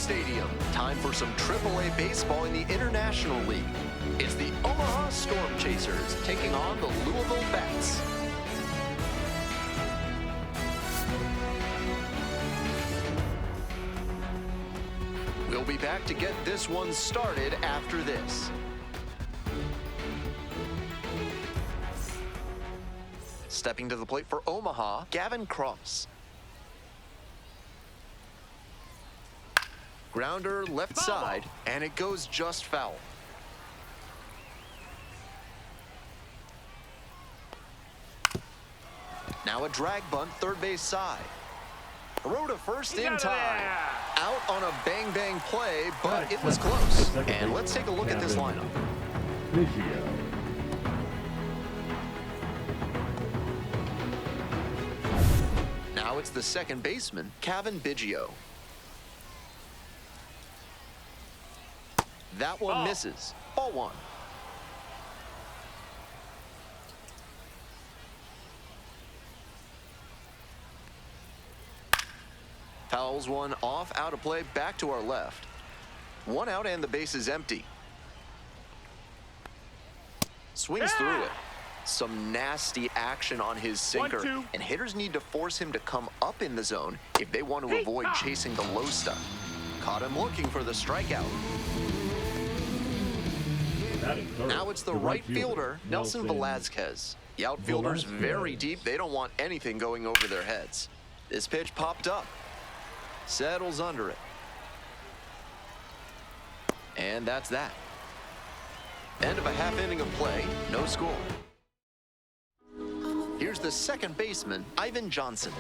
Stadium. Time for some AAA baseball in the International League. It's the Omaha Storm Chasers taking on the Louisville Bats. We'll be back to get this one started after this. Stepping to the plate for Omaha, Gavin Cross. Grounder left side, and it goes just foul. Now a drag bunt, third base side. Throw to first in time. Out on a bang-bang play, but it was close. And let's take a look at this lineup. Now it's the second baseman, Cavan Biggio. That one misses. Ball one. Fouls one off, out of play, back to our left. One out and the base is empty. Swings through it. Some nasty action on his sinker, and hitters need to force him to come up in the zone if they want to avoid chasing the low stuff. Caught him looking for the strikeout. Now it's the right fielder, Nelson Velazquez. The outfielder's very deep. They don't want anything going over their heads. This pitch popped up. Settles under it. And that's that. End of a half inning of play, no score. Here's the second baseman, Ivan Johnson.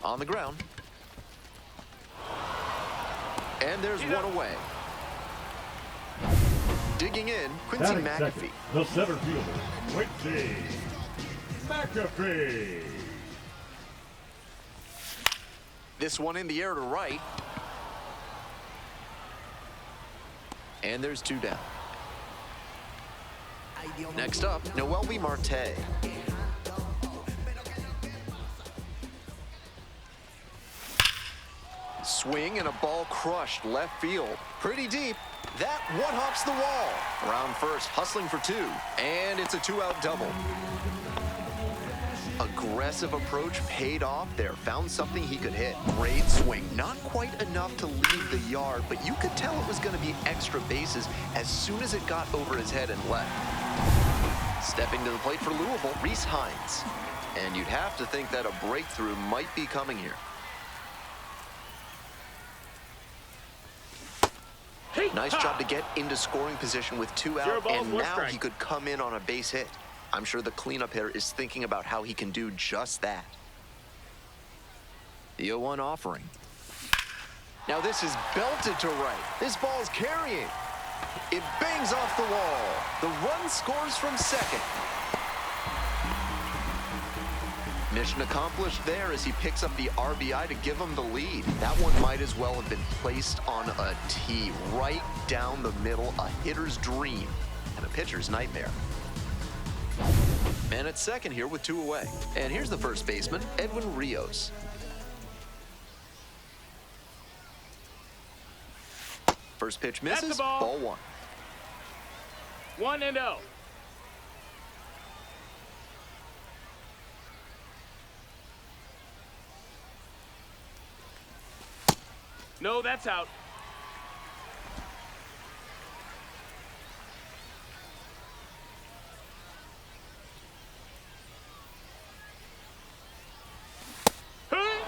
On the ground. And there's one away. Digging in, Quincy McAfee. The center fielder, Quincy McAfee. This one in the air to right. And there's two down. Next up, MiLB Marte. Swing and a ball crushed left field. Pretty deep. That one hops the wall. Around first, hustling for two. And it's a two-out double. Aggressive approach paid off there. Found something he could hit. Great swing. Not quite enough to leave the yard, but you could tell it was going to be extra bases as soon as it got over his head and left. Stepping to the plate for Louisville, Reese Hines. And you'd have to think that a breakthrough might be coming here. Nice job to get into scoring position with two out, and now he could come in on a base hit. I'm sure the cleanup hitter is thinking about how he can do just that. The 0-1 offering. Now this is belted to right. This ball's carrying. It bangs off the wall. The run scores from second. Mission accomplished there as he picks up the RBI to give him the lead. That one might as well have been placed on a tee right down the middle, a hitter's dream and a pitcher's nightmare. Man at second here with two away. And here's the first baseman, Edwin Rios. First pitch misses, ball one. 1-0. No, that's out.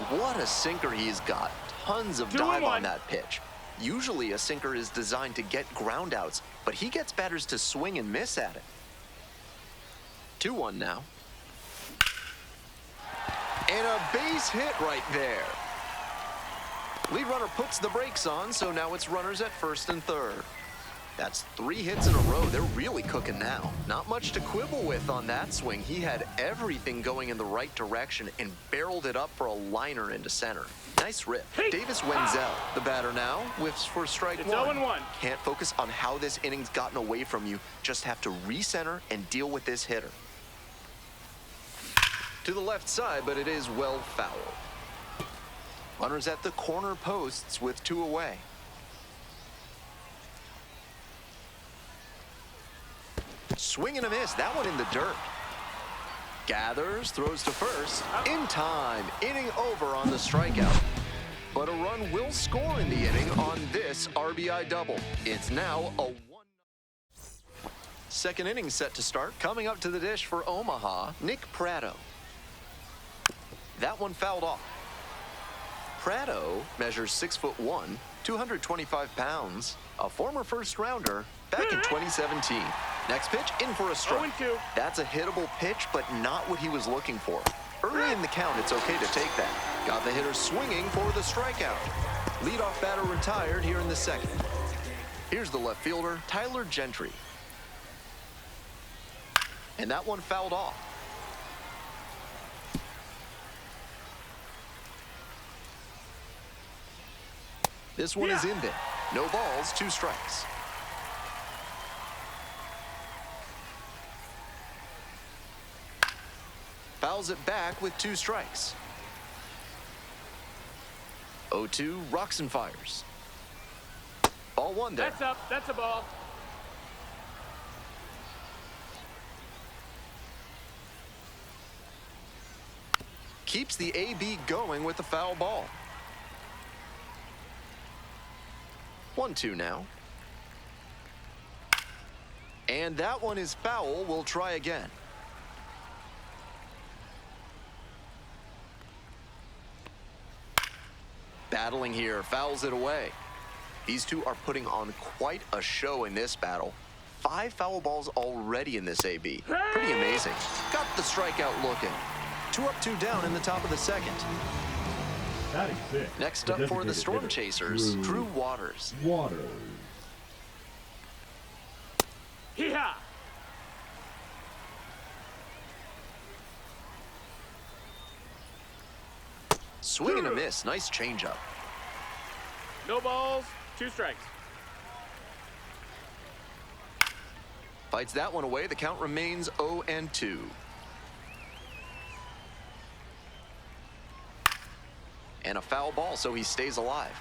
What a sinker he's got. Tons of dive on that pitch. Usually a sinker is designed to get ground outs, but he gets batters to swing and miss at it. 2-1 now. And a base hit right there. Lead runner puts the brakes on, so now it's runners at first and third. That's 3 hits in a row. They're really cooking now. Not much to quibble with on that swing. He had everything going in the right direction and barreled it up for a liner into center. Nice rip. Davis Wenzel, the batter now, whiffs for strike one. 0-1. Can't focus on how this inning's gotten away from you. Just have to recenter and deal with this hitter. To the left side, but it is well foul. Runners at the corner posts with 2 away. Swing and a miss. That one in the dirt. Gathers, throws to first. In time. Inning over on the strikeout. But a run will score in the inning on this RBI double. It's now a 1. Second inning set to start. Coming up to the dish for Omaha, Nick Pratto. That one fouled off. Pratto measures 6'1", 225 pounds, a former first-rounder back in 2017. Next pitch, in for a strike. 0-2. That's a hittable pitch, but not what he was looking for. Early in the count, it's okay to take that. Got the hitter swinging for the strikeout. Leadoff batter retired here in the second. Here's the left fielder, Tyler Gentry. And that one fouled off. This one is in there. No balls, 2 strikes. Fouls it back with 2 strikes. 0-2, rocks and fires. Ball 1 there. That's up. That's a ball. Keeps the AB going with the foul ball. 1-2 now. And that one is foul. We'll try again. Battling here, fouls it away. These two are putting on quite a show in this battle. 5 foul balls already in this AB. Pretty amazing. Got the strikeout looking. 2 up, 2 down in the top of the second. Next up for the Storm Chasers, Drew Waters. Hee-haw! Swing and a miss. Nice changeup. No balls, 2 strikes. Fights that one away. The count remains 0-2. And a foul ball, so he stays alive.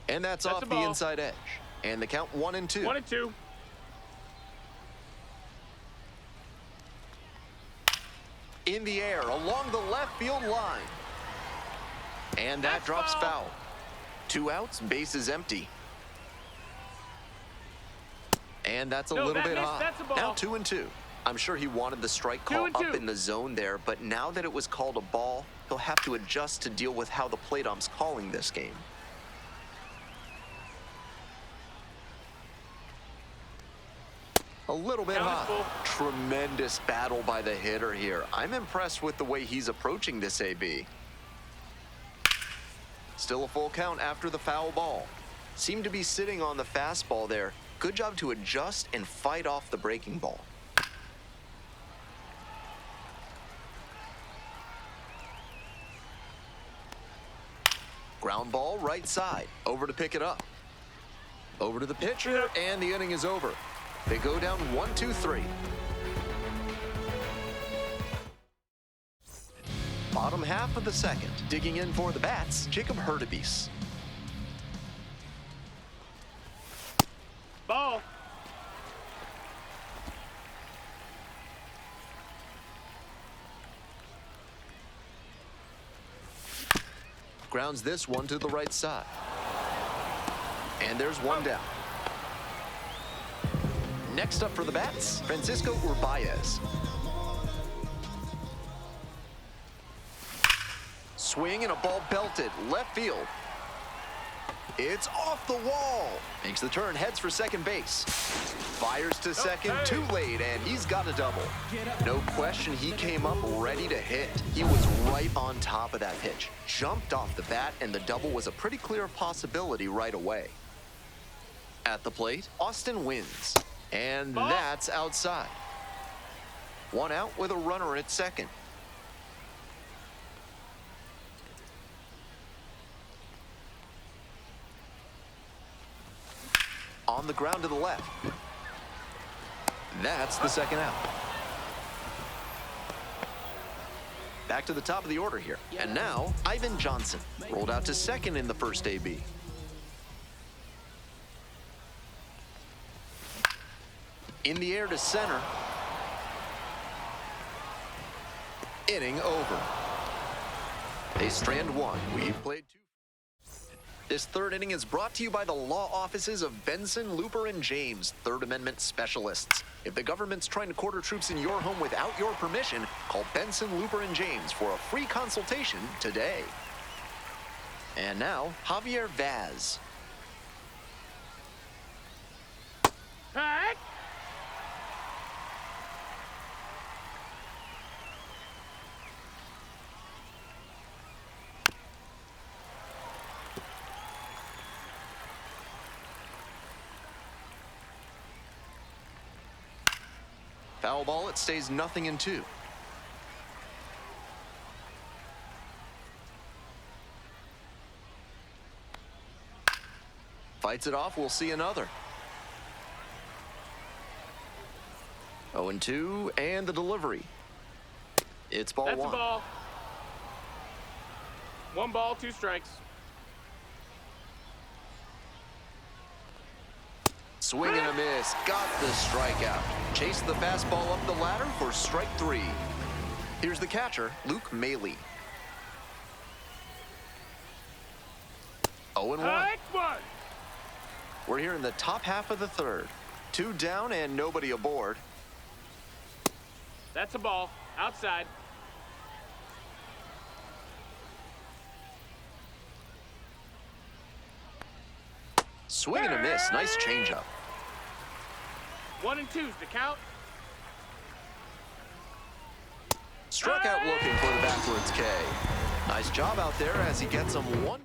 And that's off the inside edge. And the count 1-2. 1-2. In the air, along the left field line. And that drops foul. 2 outs, bases empty. And that's a little bit high. Now 2-2. I'm sure he wanted the strike call up in the zone there, but now that it was called a ball, he'll have to adjust to deal with how the plate ump's calling this game. A little bit high. Tremendous battle by the hitter here. I'm impressed with the way he's approaching this AB. Still a full count after the foul ball. Seemed to be sitting on the fastball there. Good job to adjust and fight off the breaking ball. Ground ball, right side. Over to pick it up. Over to the pitcher, and the inning is over. They go down 1-2-3. Bottom half of the second. Digging in for the Bats, Jacob Hurtubise. Ball. Grounds this one to the right side. And there's one down. Next up for the Bats, Francisco Urbaez. Swing and a ball belted left field. It's off the wall. Makes the turn, heads for second base. Fires to second, too late, and he's got a double. No question, he came up ready to hit. He was right on top of that pitch. Jumped off the bat, and the double was a pretty clear possibility right away. At the plate, Austin wins. And that's outside. 1 out with a runner at second. On the ground to the left. That's the second out. Back to the top of the order here. And now, Ivan Johnson rolled out to second in the first AB. In the air to center. Inning over. They strand one. We've played two. This third inning is brought to you by the law offices of Benson, Looper, and James, Third Amendment specialists. If the government's trying to quarter troops in your home without your permission, call Benson, Looper, and James for a free consultation today. And now, Javier Vaz. Heck! Foul ball, it stays 0-2. Fights it off, we'll see another. 0-2, and the delivery. It's ball That's one. a ball. 1 ball, 2 strikes. Swing and a miss. Got the strikeout. Chase the fastball up the ladder for strike 3. Here's the catcher, Luke MiLB. 0-1. Heck, one. We're here in the top half of the third. 2 down and nobody aboard. That's a ball. Outside. Swing and a miss. Nice changeup. 1 and 2's the count. Struck out looking for the backwards K. Nice job out there as he gets him 1-2.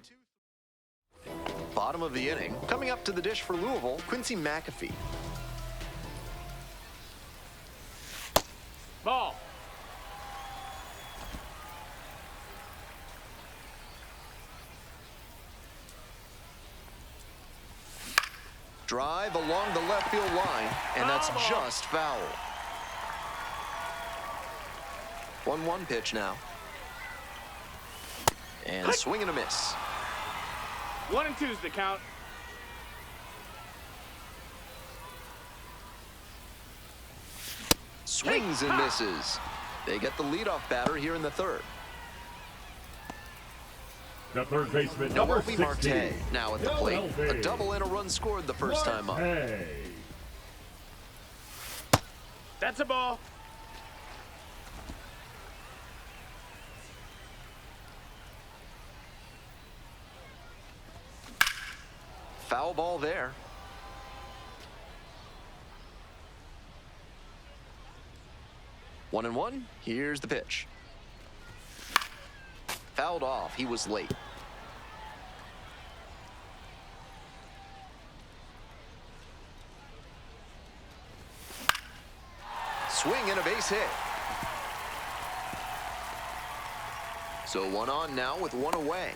Bottom of the inning. Coming up to the dish for Louisville, Quincy McAfee. Ball. Drive along the left field line, and that's just foul. 1-1 pitch now. And swing and a miss. 1 and 2's the count. Swings and misses. They get the leadoff batter here in the third. The third baseman, No, number MLB 60. Marte now at the plate. MLB. A double and a run scored the first time up. Marte. That's a ball. Foul ball there. One and one. Here's the pitch. Fouled off. He was late. Swing and a base hit. So 1 on now with 1 away.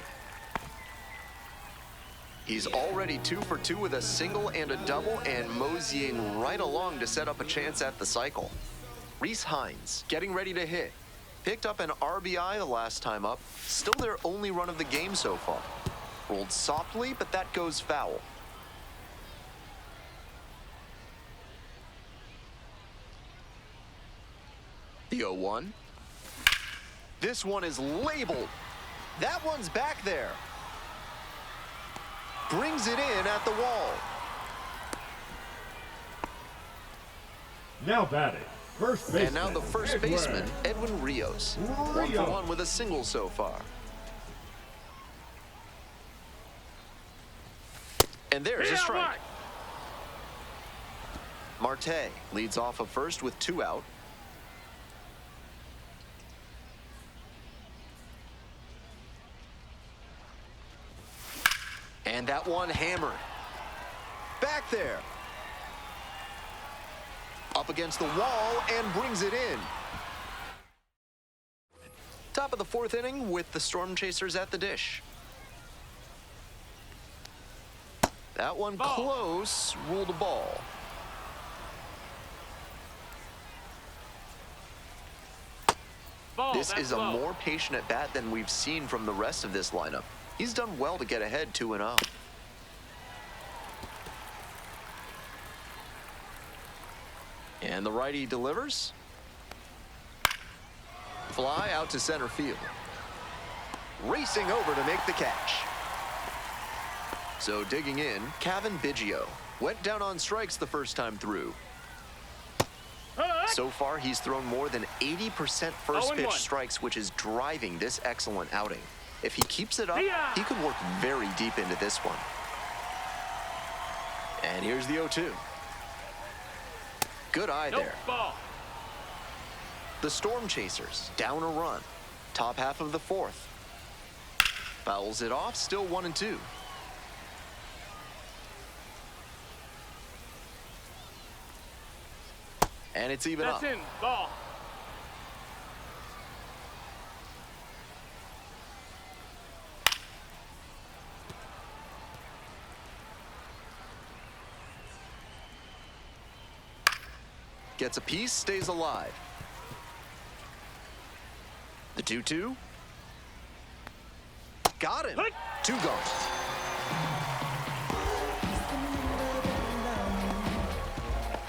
He's already 2 for 2 with a single and a double and moseying right along to set up a chance at the cycle. Reese Hines getting ready to hit. Picked up an RBI the last time up. Still their only run of the game so far. Rolled softly, but that goes foul. The 0-1. This one is labeled. That one's back there. Brings it in at the wall. Now batting, first baseman. And now the first baseman, Edwin Rios. 1 for 1 with a single so far. And there's a strike. Marte leads off of first with 2 out. And that one hammered. Back there. Up against the wall and brings it in. Top of the 4th inning with the Storm Chasers at the dish. That one close, ruled a ball. Ball, This that's is a low. more patient at bat than we've seen from the rest of this lineup. He's done well to get ahead 2-0. And the righty delivers. Fly out to center field. Racing over to make the catch. So digging in, Kevin Biggio went down on strikes the first time through. So far, he's thrown more than 80% first pitch 0-1. strikes, which is driving this excellent outing. If he keeps it up, he could work very deep into this one. And here's the 0-2. Good eye there. Ball. The Storm Chasers down a run. Top half of the fourth. Fouls it off, still 1-2. And it's even up. That's in. Ball. Gets a piece, stays alive. The 2-2. Got him. 2 gone.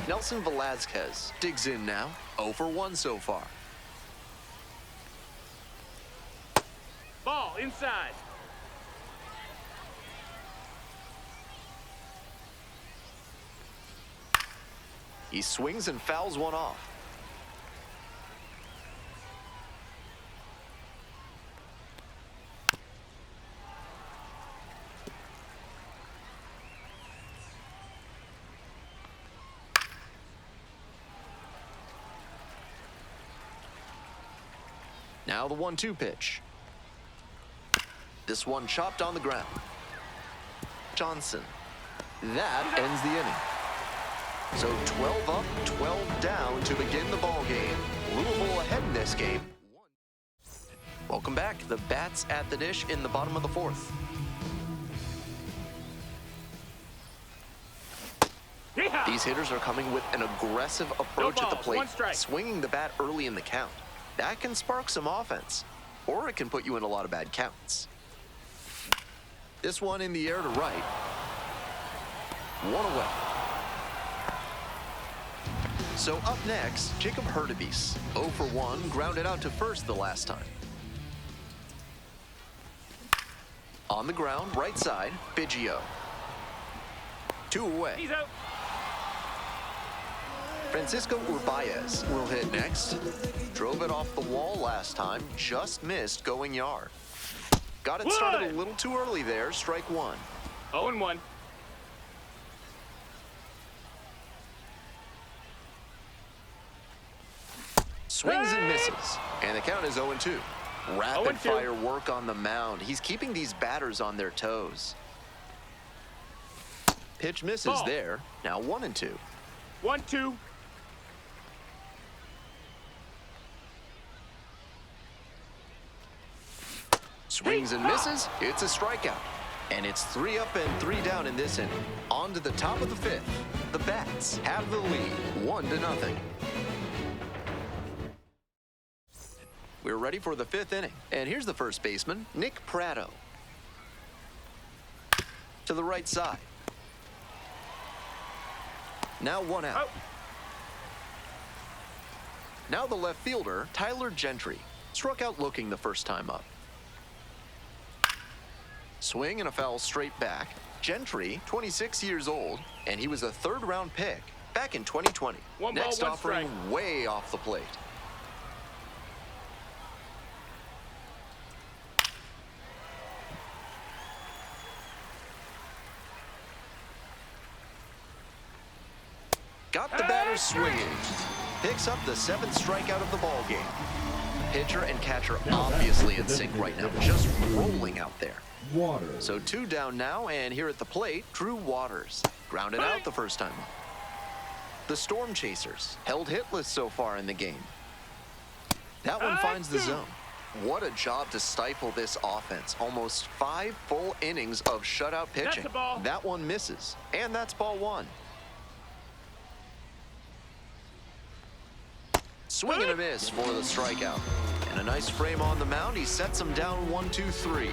Nelson Velazquez digs in now. 0 for 1 so far. Ball inside. He swings and fouls one off. Now the 1-2 pitch. This one chopped on the ground. Johnson. That ends the inning. So 12 up, 12 down to begin the ball game. Louisville ahead in this game. Welcome back. The Bats at the dish in the bottom of the fourth. These hitters are coming with an aggressive approach at the plate, swinging the bat early in the count. That can spark some offense, or it can put you in a lot of bad counts. This one in the air to right. One away. So up next, Jacob Hurtubise. 0 for 1, grounded out to first the last time. On the ground, right side, Biggio. 2 away. He's out. Francisco Urbaez will hit next. Drove it off the wall last time, just missed going yard. Got it started a little too early there, strike 1. 0-1. Swings and misses, and the count is 0-2. Rapid fire work on the mound. He's keeping these batters on their toes. Pitch misses there, now 1-2. 1-2. Swings and misses, it's a strikeout. And it's 3 up and 3 down in this inning. On to the top of the 5th. The Bats have the lead, 1-0. We're ready for the 5th inning. And here's the first baseman, Nick Pratto. To the right side. Now 1 out. Now the left fielder, Tyler Gentry. Struck out looking the first time up. Swing and a foul straight back. Gentry, 26 years old, and he was a 3rd-round pick back in 2020. Next offering way off the plate. Got the batter swinging. Picks up the 7th strikeout of the ball game. Pitcher and catcher obviously in sync right now, just rolling out there. So 2 down now, and here at the plate, Drew Waters. Grounded out the first time up. The Storm Chasers held hitless so far in the game. That one finds the zone. What a job to stifle this offense. Almost 5 full innings of shutout pitching. That one misses, and that's ball 1. Swing and a miss for the strikeout. And And a nice frame on the mound. He sets him down 1-2-3.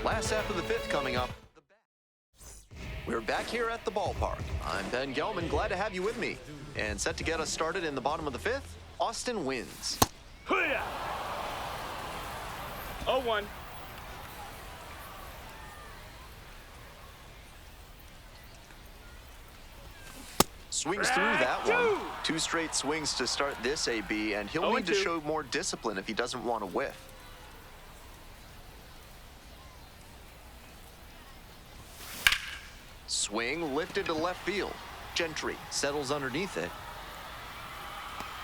Last half of the fifth coming up. We're back here at the ballpark. I'm Ben Gelman, glad to have you with me. And set to get us started in the bottom of the fifth, Austin wins. 0-1. Swings through that one. 2 straight swings to start this AB, and he'll need to 0-2. show more discipline if he doesn't want to whiff. Swing lifted to left field. Gentry settles underneath it.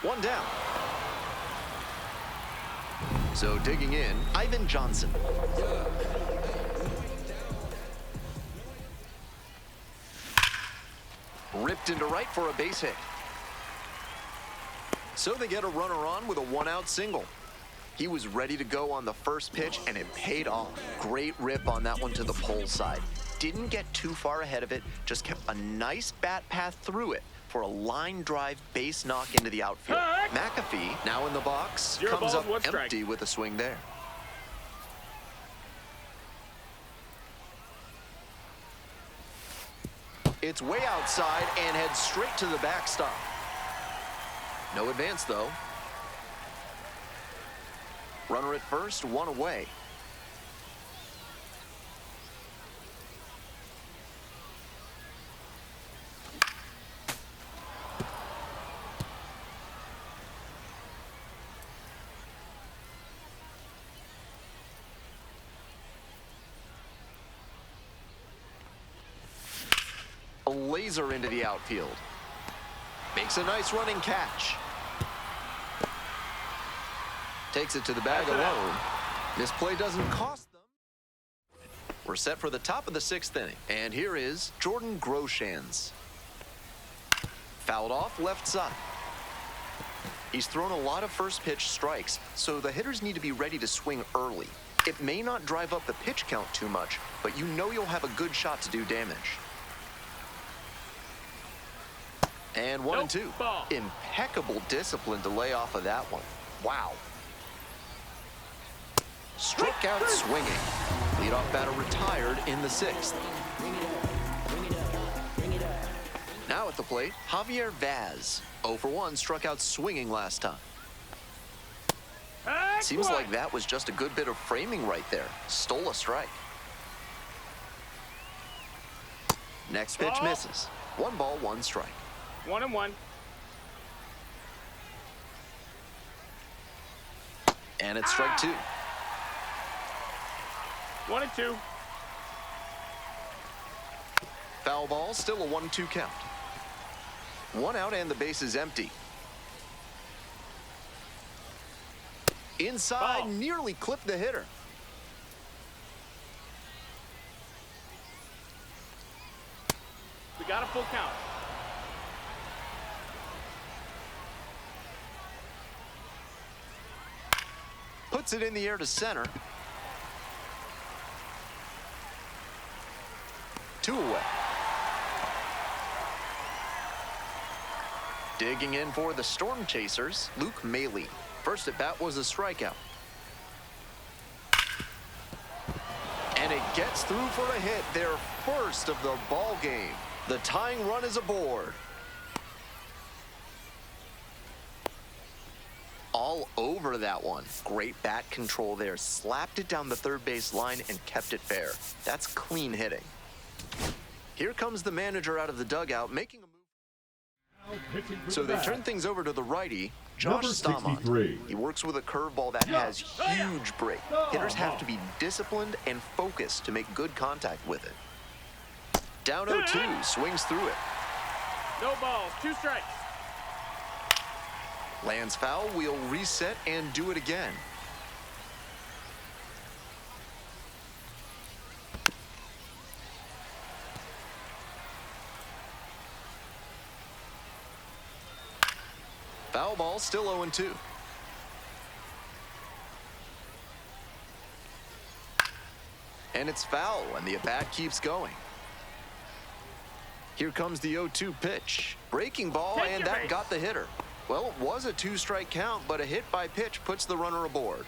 1 down. So digging in, Ivan Johnson. Ripped into right for a base hit. So they get a runner on with a 1-out single. He was ready to go on the first pitch, and it paid off. Great rip on that one to the pole side. Didn't get too far ahead of it, just kept a nice bat path through it for a line drive base knock into the outfield. McAfee, now in the box, 0 comes balls, up 1 strike. empty with a swing there. It's way outside and heads straight to the backstop. No advance, though. Runner at first, 1 away. A laser into the outfield. Makes a nice running catch. Takes it to the bag alone. This play doesn't cost them. We're set for the top of the 6th inning. And here is Jordan Groshans. Fouled off left side. He's thrown a lot of first pitch strikes, so the hitters need to be ready to swing early. It may not drive up the pitch count too much, but you know you'll have a good shot to do damage. And 1-2. Ball. Impeccable discipline to lay off of that one. Wow. Struck out swinging. Leadoff batter retired in the 6th. Now at the plate, Javier Vaz. 0 for 1, struck out swinging last time. Seems like that was just a good bit of framing right there. Stole a strike. Next pitch misses. 1 ball, 1 strike. 1-1. And it's strike 2. 1-2. Foul ball, still a 1-2 count. 1 out and the base is empty. Inside, Ball. nearly clipped the hitter. We got a full count. Puts it in the air to center. 2 away. Digging in for the Storm Chasers, Luke MiLB. First at bat was a strikeout. And it gets through for a hit, their first of the ball game. The tying run is aboard. All over that one. Great bat control there. Slapped it down the third base line and kept it fair. That's clean hitting. Here comes the manager out of the dugout making a move. So they turn things over to the righty, Josh Stamont. He works with a curveball that has huge break. Hitters have to be disciplined and focused to make good contact with it. Down 0-2, swings through it. No balls, 2 strikes. Lands foul, we'll reset and do it again. Foul ball, still 0-2. And it's foul, and the at-bat keeps going. Here comes the 0-2 pitch. Breaking ball, and that got the hitter. Well, it was a 2-strike count, but a hit by pitch puts the runner aboard.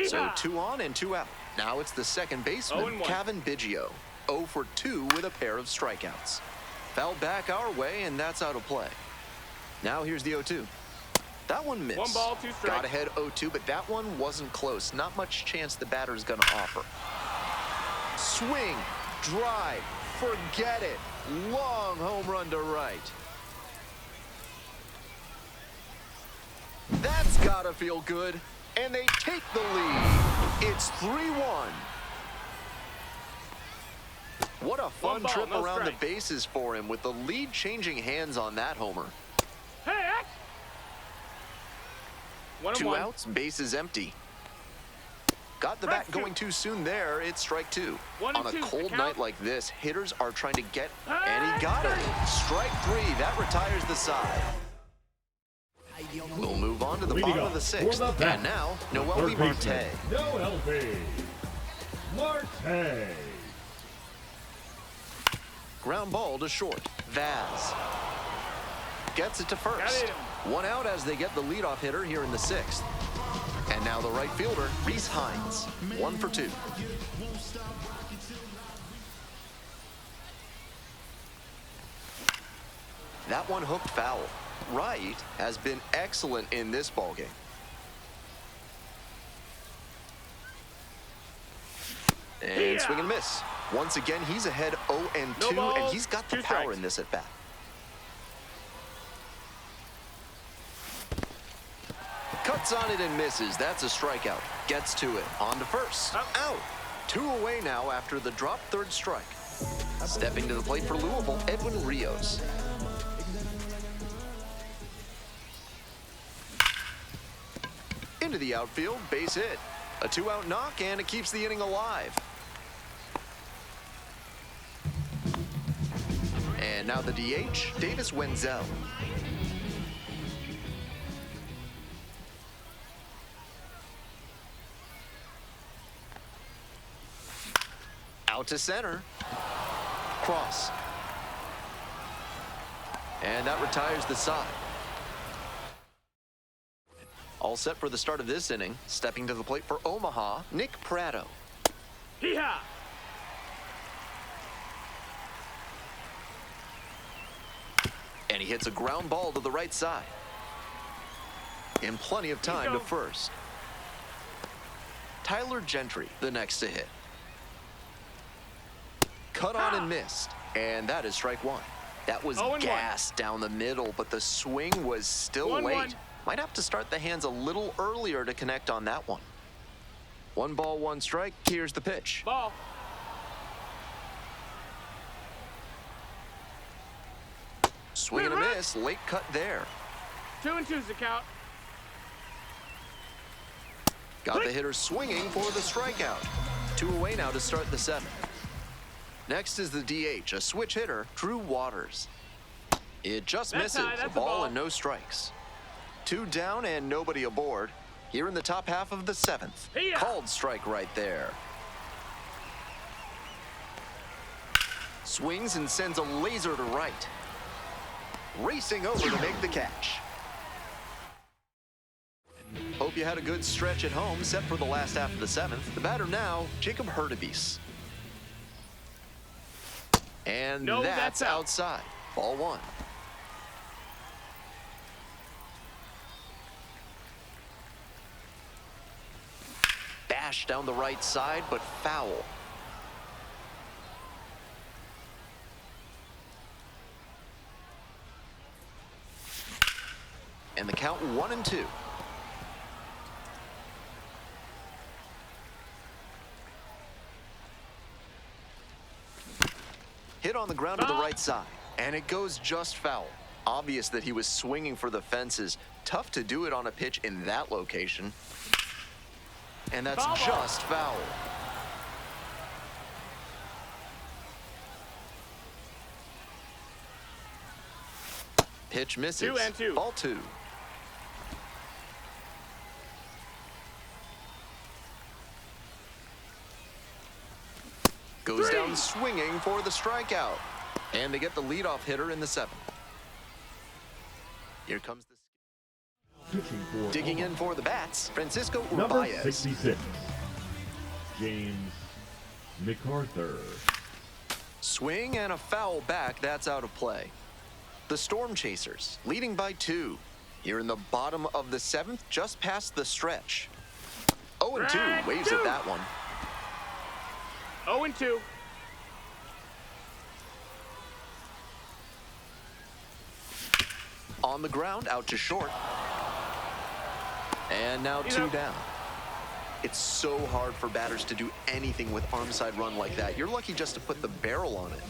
So 2 on and 2 out. Now it's the second baseman, 0-1. Kevin Biggio. 0 for 2 with a pair of strikeouts. Foul back our way, and that's out of play. Now here's the 0-2. That one missed. 1 ball, 2 strikes. Got ahead 0-2, but that one wasn't close. Not much chance the batter's going to offer. Swing, drive, forget it. Long home run to right. That's got to feel good. And they take the lead. It's 3-1. What a fun ball, trip no around strike. the bases for him with the lead changing hands on that homer. Hey, X! 2 1-1. outs, bases empty. Got the bat Strike 2. going too soon there. It's strike 2. 1 On and a 2, cold the count. night like this, hitters are trying to get, and he got it. Strike 3. That retires the side. We'll move on to the Leading bottom off of the for 6th. the Bats, And now, the MiLB third baseman, Marte. Marte. Ground ball to short. Vaz gets it to Got first. him. 1 out as they get the leadoff hitter here in the 6th. And now the right fielder, Reese Hines. 1 for 2. That one hooked foul. Wright has been excellent in this ballgame. And swing and miss. Once again, he's ahead 0-2, No balls, and he's got the 2 power strikes. in this at bat. Cuts on it and misses. That's a strikeout. Gets to it. On to first. Out. 2 away now after the drop third strike. Stepping to the plate for Louisville, Edwin Rios. Into the outfield, base hit. A 2-out knock, and it keeps the inning alive. And now the DH, Davis Wenzel. Out to center. Cross. And that retires the side. All set for the start of this inning. Stepping to the plate for Omaha, Nick Pratto. Hee-haw! And he hits a ground ball to the right side. In plenty of time to first. Tyler Gentry, the next to hit. Cut on and missed. And that is strike 1. That was 0-1. gas down the middle, but the swing was still 1-1. late. Might have to start the hands a little earlier to connect on that one. 1 ball, 1 strike. Here's the pitch. Ball. Swing and a miss. Late cut there. 2 and 2's the count. Got the hitter swinging for the strikeout. 2 away now to start the 7th. Next is the DH, a switch hitter, Drew Waters. It just That's misses. high, that's A a ball ball. and no strikes. 2 down and nobody aboard. Here in the top half of the 7th. Hey-ya. Called strike right there. Swings and sends a laser to right. Racing over to make the catch. Hope you had a good stretch at home, set for the last half of the 7th. The batter now, Jacob Hurtubise. And No, that's that's out. outside. Ball 1. Bash down the right side, but foul. And the count 1-2. Hit on the ground to the right side, and it goes just foul. Obvious that he was swinging for the fences. Tough to do it on a pitch in that location. And that's Foul ball. just foul. Pitch misses. 2-2. Ball 2. Goes 3. down swinging for the strikeout. And they get the leadoff hitter in the 7th. Here comes the... Pitching for Digging Omaha. in for the Bats, Francisco Number Urbaez. 66, James MacArthur. Swing and a foul back, that's out of play. The Storm Chasers, leading by 2. Here in the bottom of the 7th, just past the stretch. 0-2, waves at that one. 0-2. On the ground, out to short. And now 2 down. It's so hard for batters to do anything with arm side run like that. You're lucky just to put the barrel on it.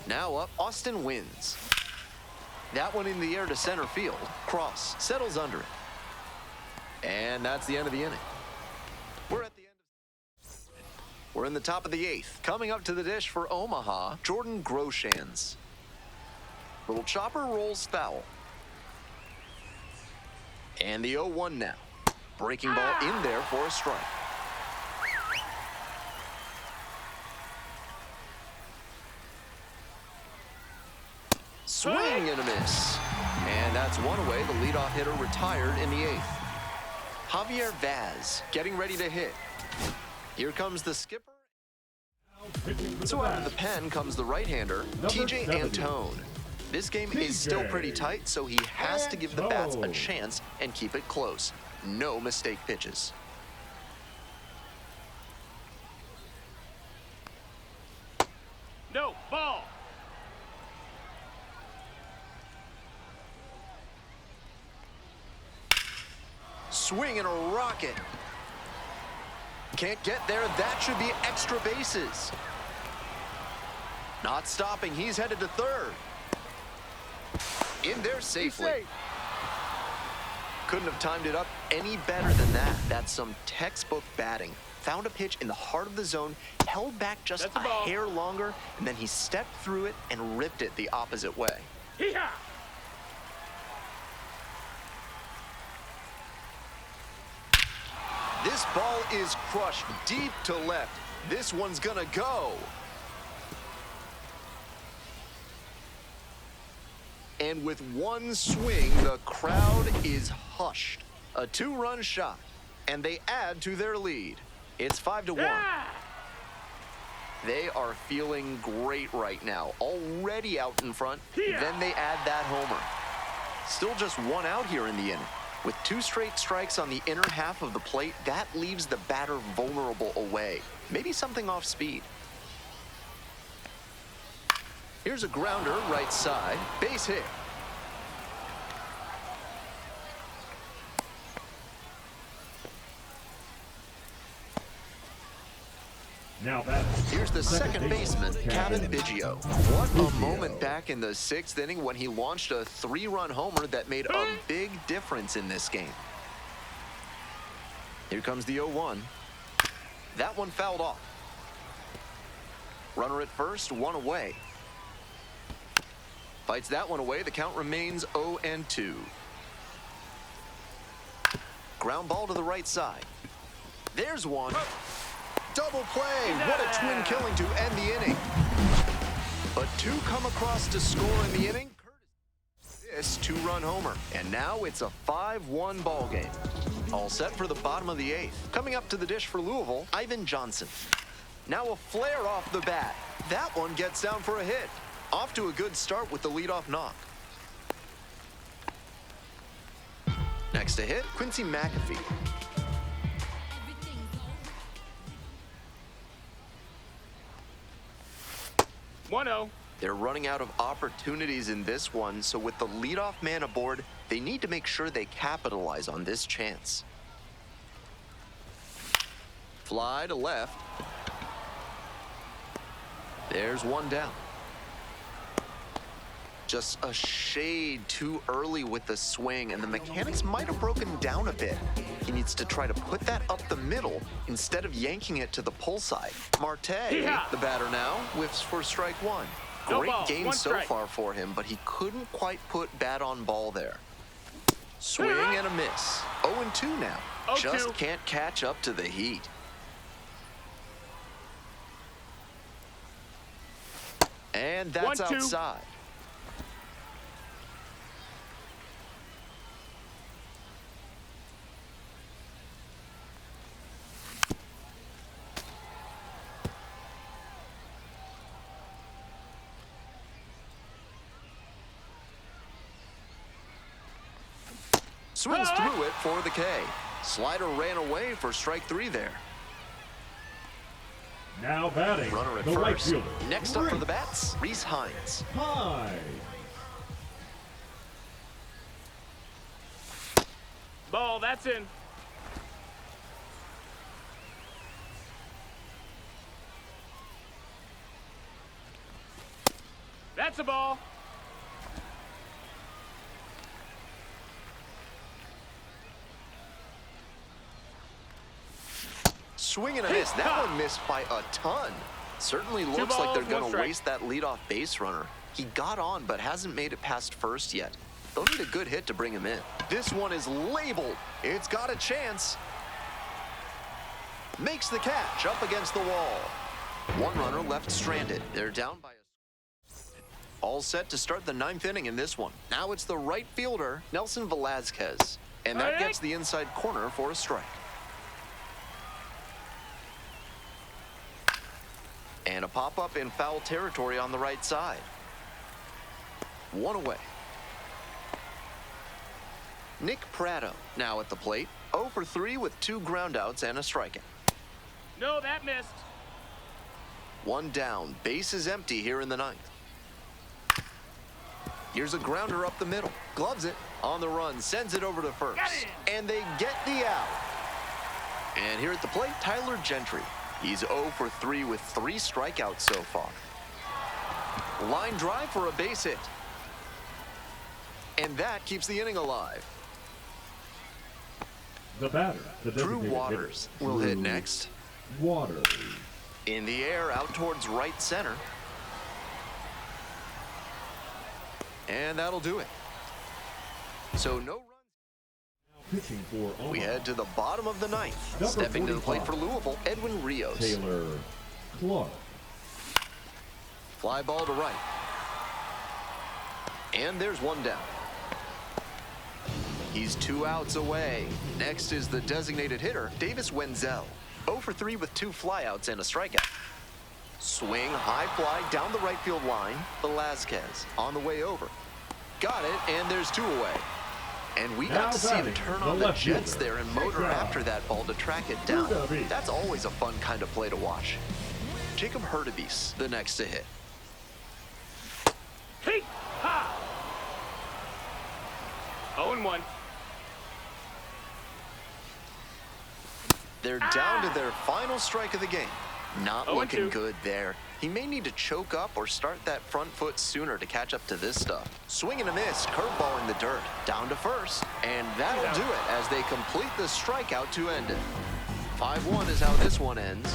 Now up, Austin wins. That one in the air to center field. Cross settles under it. And that's the end of the inning. We're in the top of the 8th. Coming up to the dish for Omaha, Jordan Groshans. Little chopper rolls foul. And the 0-1 now. Breaking ball in there for a strike. Swing and a miss. And that's one away. The leadoff hitter retired in the 8th. Javier Vaz getting ready to hit. Here comes the skipper. So out of the pen comes the right-hander, TJ Antone. This game is still pretty tight, so he has to give the Bats a chance and keep it close. No mistake pitches. No, ball. Swing and a rocket. Can't get there. That should be extra bases. Not stopping. He's headed to third. In there safely. Couldn't have timed it up any better than that. That's some textbook batting. Found a pitch in the heart of the zone, held back just a hair longer, and then he stepped through it and ripped it the opposite way. Hee-haw! This ball is crushed deep to left. This one's gonna go. And with one swing, the crowd is hushed. A 2-run shot, and they add to their lead. It's 5-1. Yeah! They are feeling great right now, already out in front. Yeah! Then they add that homer. Still just 1 out here in the inning. With 2 straight strikes on the inner half of the plate, that leaves the batter vulnerable away. Maybe something off speed. Here's a grounder right side, base hit. Now that's Here's the second baseman, Kevin Biggio. What a moment back in the 6th inning when he launched a 3-run homer that made a big difference in this game. Here comes the 0-1. That one fouled off. Runner at first, 1 away. Fights that one away. The count remains 0-2. Ground ball to the right side. There's one. Double play. What a twin killing to end the inning. But 2 come across to score in the inning. This 2-run homer. And now it's a 5-1 ball game. All set for the bottom of the 8th. Coming up to the dish for Louisville, Ivan Johnson. Now a flare off the bat. That one gets down for a hit. Off to a good start with the leadoff knock. Next to hit, Quincy McAfee. 1-0. They're running out of opportunities in this one, so with the leadoff man aboard, they need to make sure they capitalize on this chance. Fly to left. There's 1 down. Just a shade too early with the swing, and the mechanics might have broken down a bit. He needs to try to put that up the middle instead of yanking it to the pull side. Marte, the batter now, whiffs for strike 1. Great game so far for him, but he couldn't quite put bat on ball there. Swing and a miss. 0-2 now. Just can't catch up to the heat. And that's outside. Swings through it for the K. Slider ran away for strike 3 there. Now batting, Runner at the right first. fielder. Next up for the Bats, Reese Hines. High. Ball, that's in. That's a ball. Swing and a miss. That one missed by a ton. Certainly looks like they're going to waste that leadoff base runner. He got on, but hasn't made it past first yet. They'll need a good hit to bring him in. This one is labeled. It's got a chance. Makes the catch up against the wall. One runner left stranded. They're down by a... All set to start the 9th inning in this one. Now it's the right fielder, Nelson Velazquez. And that gets the inside corner for a strike. And a pop-up in foul territory on the right side. One away. Nick Pratto now at the plate. 0 for 3 with 2 groundouts and a strikeout. No, that missed. One down. Base is empty here in the 9th. Here's a grounder up the middle. Gloves it. On the run. Sends it over to first. And they get the out. And here at the plate, Tyler Gentry. He's 0 for 3 with 3 strikeouts so far. Line drive for a base hit. And that keeps the inning alive. The batter, the Drew designated Waters hitter. will hit Drew next. Waters. In the air, out towards right center. And that'll do it. So no runs. Pitching for Omaha. We head to the bottom of the 9th. Number Stepping to the plate 45. for Louisville, Edwin Rios. Taylor Clark. Fly ball to right. And there's one down. He's 2 outs away. Next is the designated hitter, Davis Wenzel. 0 for 3 with 2 flyouts and a strikeout. Swing, high fly down the right field line. Velazquez on the way over. Got it, and there's 2 away. And we got to see him turn on the jets there and motor after that ball to track it down. That's always a fun kind of play to watch. Jacob Hurtubise, the next to hit. Hey! Ha! 0-1. They're down to their final strike of the game. Not 0-2. looking good there. He may need to choke up or start that front foot sooner to catch up to this stuff. Swing and a miss, curveball in the dirt. Down to first. And that'll do it as they complete the strikeout to end it. 5-1 is how this one ends.